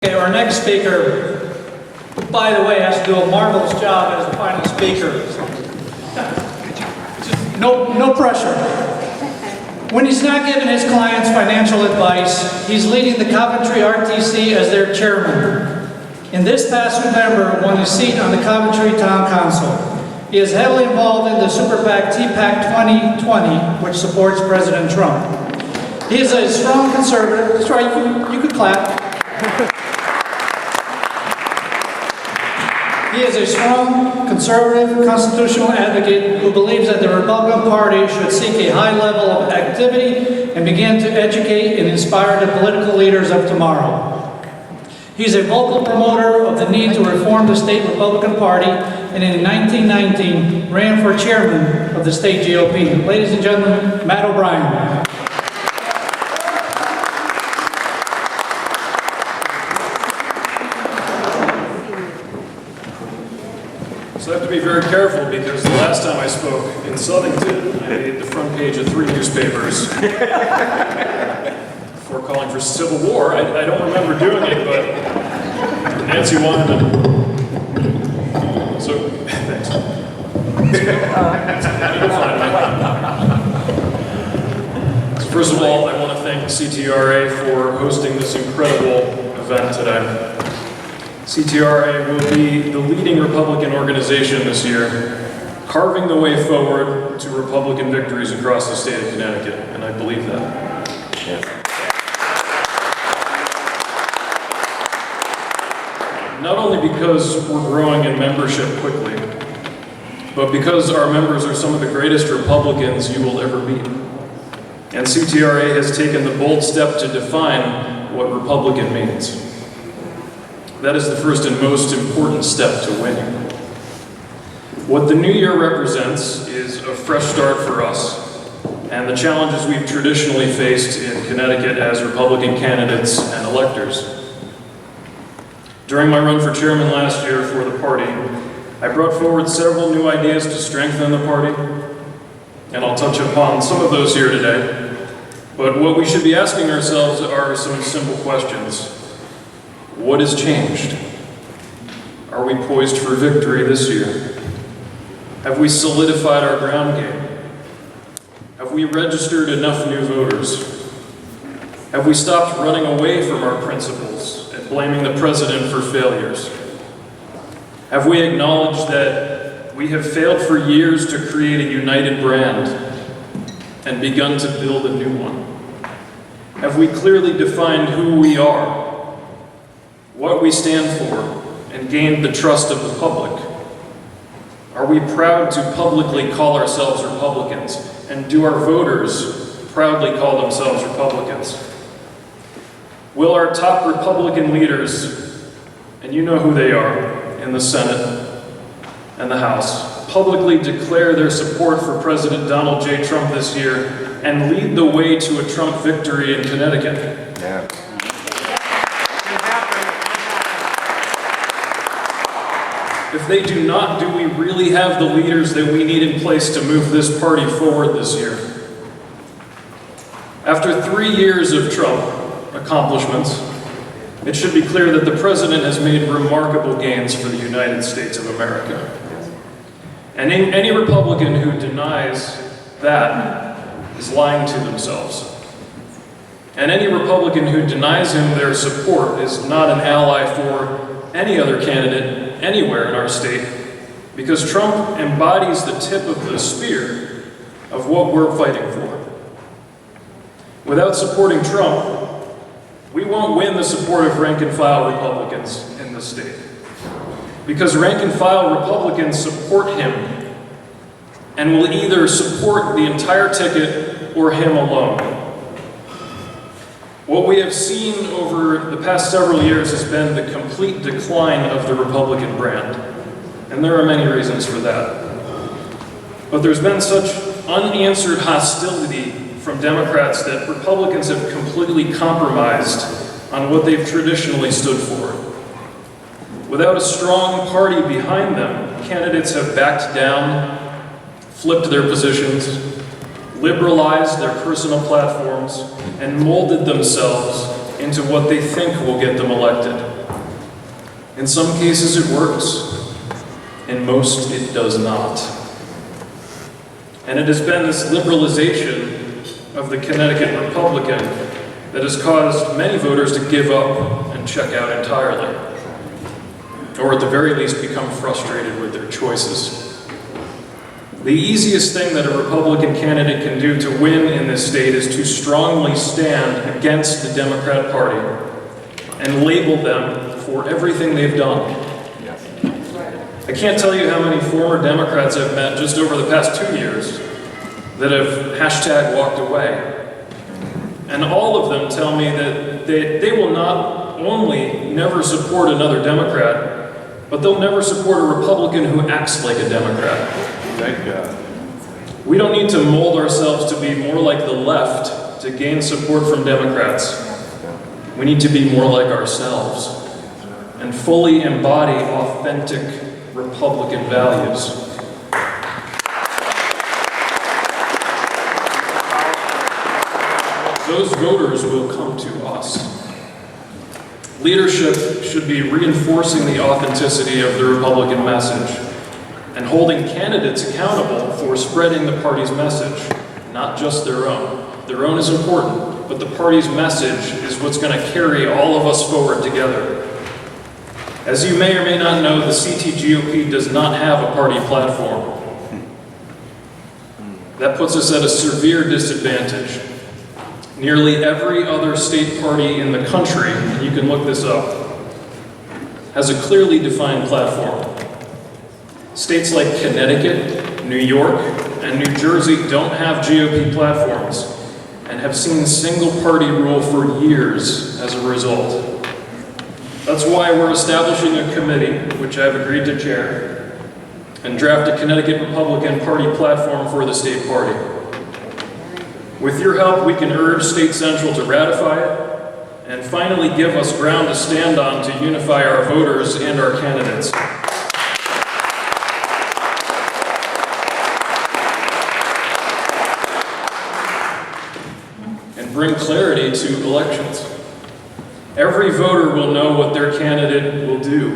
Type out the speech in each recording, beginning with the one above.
Okay, our next speaker, by the way, has to do a marvelous job as the final speaker. No pressure. When he's not giving his clients financial advice, he's leading the Coventry RTC as their chairman. In this past November, won his seat on the Coventry Town Council. He is heavily involved in the Super PAC TPAC 2020, which supports President Trump. He is a strong conservative. That's right, you could clap. He is a strong, conservative, constitutional advocate who believes that the Republican Party should seek a high level of activity and begin to educate and inspire the political leaders of tomorrow. He's a vocal promoter of the need to reform the state Republican Party, and in 1919 ran for chairman of the state GOP. Ladies and gentlemen, Matt O'Brien. So I have to be very careful because the last time I spoke in Southington, I made the front page of 3 newspapers before calling for civil war. I don't remember doing it, but Nancy wanted to. So, thanks. So first of all, I want to thank CTRA for hosting this incredible event today. CTRA will be the leading Republican organization this year, carving the way forward to Republican victories across the state of Connecticut, and I believe that. Yes. Not only because we're growing in membership quickly, but because our members are some of the greatest Republicans you will ever meet. And CTRA has taken the bold step to define what Republican means. That is the first and most important step to winning. What the new year represents is a fresh start for us and the challenges we've traditionally faced in Connecticut as Republican candidates and electors. During my run for chairman last year for the party, I brought forward several new ideas to strengthen the party, and I'll touch upon some of those here today. But what we should be asking ourselves are some simple questions. What has changed? Are we poised for victory this year? Have we solidified our ground game? Have we registered enough new voters? Have we stopped running away from our principles and blaming the president for failures? Have we acknowledged that we have failed for years to create a united brand and begun to build a new one? Have we clearly defined who we are, what we stand for, and gained the trust of the public? Are we proud to publicly call ourselves Republicans, and do our voters proudly call themselves Republicans? Will our top Republican leaders, and you know who they are, in the Senate and the House, publicly declare their support for President Donald J. Trump this year and lead the way to a Trump victory in Connecticut? Yeah. If they do not, do we really have the leaders that we need in place to move this party forward this year? After 3 years of Trump accomplishments, it should be clear that the president has made remarkable gains for the United States of America. And any Republican who denies that is lying to themselves. And any Republican who denies him their support is not an ally for any other candidate anywhere in our state, because Trump embodies the tip of the spear of what we're fighting for. Without supporting Trump, we won't win the support of rank-and-file Republicans in the state, because rank-and-file Republicans support him and will either support the entire ticket or him alone. What we have seen over the past several years has been the complete decline of the Republican brand, and there are many reasons for that. But there's been such unanswered hostility from Democrats that Republicans have completely compromised on what they've traditionally stood for. Without a strong party behind them, candidates have backed down, flipped their positions, liberalized their personal platforms, and molded themselves into what they think will get them elected. In some cases it works, in most it does not. And it has been this liberalization of the Connecticut Republican that has caused many voters to give up and check out entirely, or at the very least become frustrated with their choices. The easiest thing that a Republican candidate can do to win in this state is to strongly stand against the Democrat Party and label them for everything they've done. I can't tell you how many former Democrats I've met just over the past 2 years that have hashtag walked away. And all of them tell me that they will not only never support another Democrat, but they'll never support a Republican who acts like a Democrat. Thank God. We don't need to mold ourselves to be more like the left to gain support from Democrats. We need to be more like ourselves and fully embody authentic Republican values. Those voters will come to us. Leadership should be reinforcing the authenticity of the Republican message and holding candidates accountable for spreading the party's message, not just their own. Their own is important, but the party's message is what's going to carry all of us forward together. As you may or may not know, the CTGOP does not have a party platform. That puts us at a severe disadvantage. Nearly every other state party in the country, and you can look this up, has a clearly defined platform. States like Connecticut, New York, and New Jersey don't have GOP platforms and have seen single-party rule for years as a result. That's why we're establishing a committee, which I've agreed to chair, and draft a Connecticut Republican Party platform for the state party. With your help, we can urge State Central to ratify it and finally give us ground to stand on to unify our voters and our candidates. And bring clarity to elections. Every voter will know what their candidate will do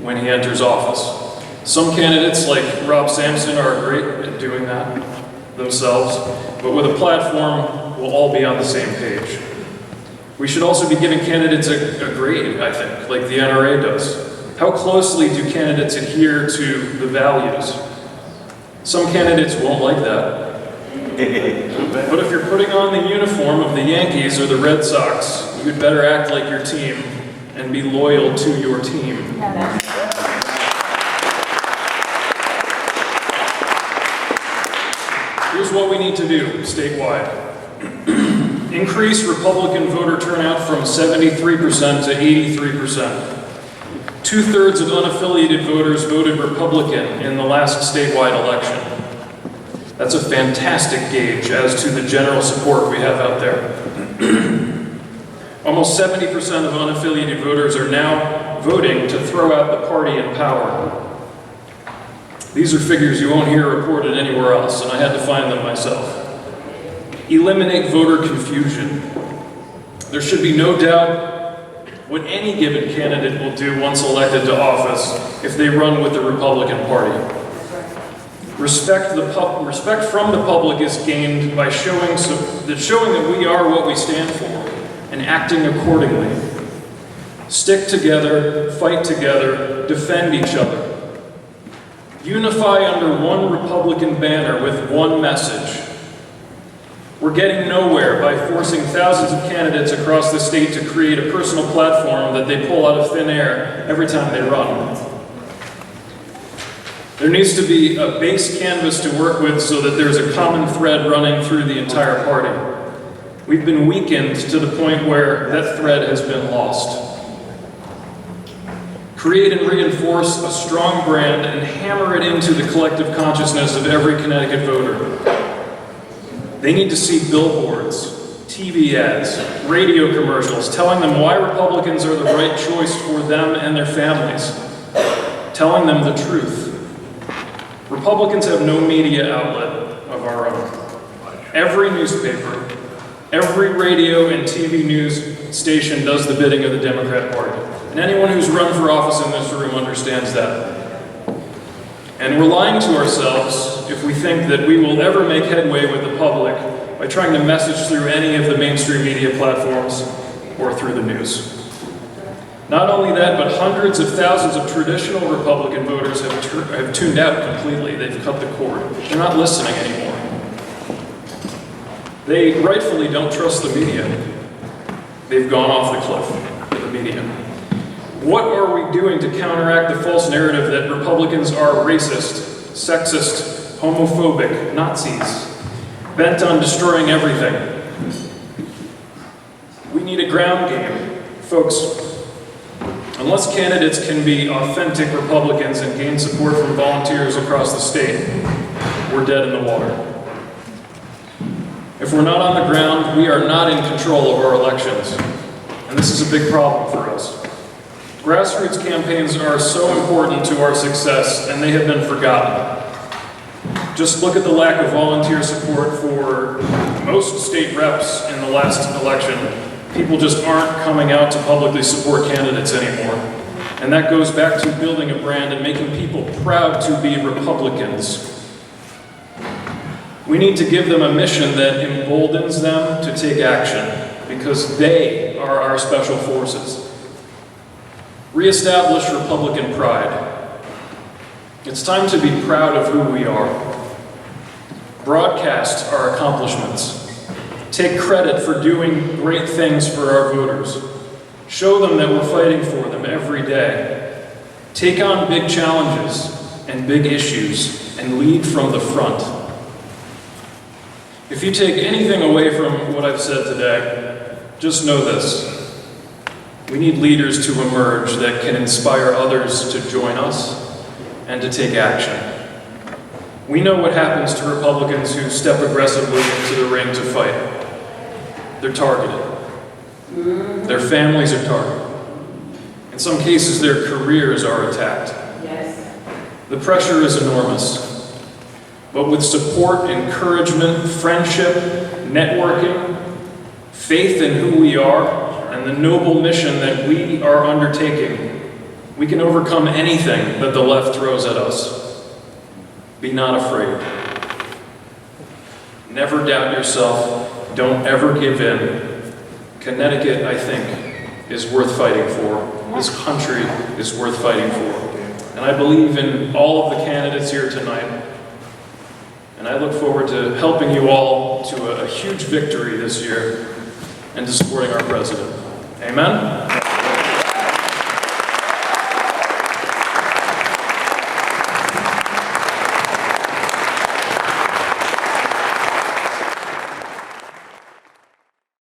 when he enters office. Some candidates, like Rob Sampson, are great at doing that themselves, but with a platform, we'll all be on the same page. We should also be giving candidates a grade, I think, like the NRA does. How closely do candidates adhere to the values? Some candidates won't like that. But if you're putting on the uniform of the Yankees or the Red Sox, you'd better act like your team and be loyal to your team. Here's what we need to do statewide. Increase Republican voter turnout from 73% to 83%. 2/3 of unaffiliated voters voted Republican in the last statewide election. That's a fantastic gauge as to the general support we have out there. Almost 70% of unaffiliated voters are now voting to throw out the party in power. These are figures you won't hear reported anywhere else, and I had to find them myself. Eliminate voter confusion. There should be no doubt what any given candidate will do once elected to office if they run with the Republican Party. Respect from the public is gained by showing that we are what we stand for and acting accordingly. Stick together, fight together, defend each other. Unify under one Republican banner with one message. We're getting nowhere by forcing thousands of candidates across the state to create a personal platform that they pull out of thin air every time they run. There needs to be a base canvas to work with so that there's a common thread running through the entire party. We've been weakened to the point where that thread has been lost. Create and reinforce a strong brand and hammer it into the collective consciousness of every Connecticut voter. They need to see billboards, TV ads, radio commercials telling them why Republicans are the right choice for them and their families, telling them the truth. Republicans have no media outlet of our own. Every newspaper, every radio and TV news station does the bidding of the Democrat Party. And anyone who's run for office in this room understands that. And we're lying to ourselves if we think that we will ever make headway with the public by trying to message through any of the mainstream media platforms or through the news. Not only that, but hundreds of thousands of traditional Republican voters have tuned out completely. They've cut the cord. They're not listening anymore. They rightfully don't trust the media. They've gone off the cliff with the media. What are we doing to counteract the false narrative that Republicans are racist, sexist, homophobic, Nazis, bent on destroying everything? We need a ground game. Folks, unless candidates can be authentic Republicans and gain support from volunteers across the state, we're dead in the water. If we're not on the ground, we are not in control of our elections. And this is a big problem for us. Grassroots campaigns are so important to our success, and they have been forgotten. Just look at the lack of volunteer support for most state reps in the last election. People just aren't coming out to publicly support candidates anymore. And that goes back to building a brand and making people proud to be Republicans. We need to give them a mission that emboldens them to take action, because they are our special forces. Reestablish Republican pride. It's time to be proud of who we are. Broadcast our accomplishments. Take credit for doing great things for our voters. Show them that we're fighting for them every day. Take on big challenges and big issues and lead from the front. If you take anything away from what I've said today, just know this. We need leaders to emerge that can inspire others to join us and to take action. We know what happens to Republicans who step aggressively into the ring to fight. They're targeted. Their families are targeted. In some cases, their careers are attacked. Yes. The pressure is enormous. But with support, encouragement, friendship, networking, faith in who we are, and the noble mission that we are undertaking, we can overcome anything that the left throws at us. Be not afraid. Never doubt yourself. Don't ever give in. Connecticut, I think, is worth fighting for. This country is worth fighting for. And I believe in all of the candidates here tonight. And I look forward to helping you all to a huge victory this year and to supporting our president. Amen?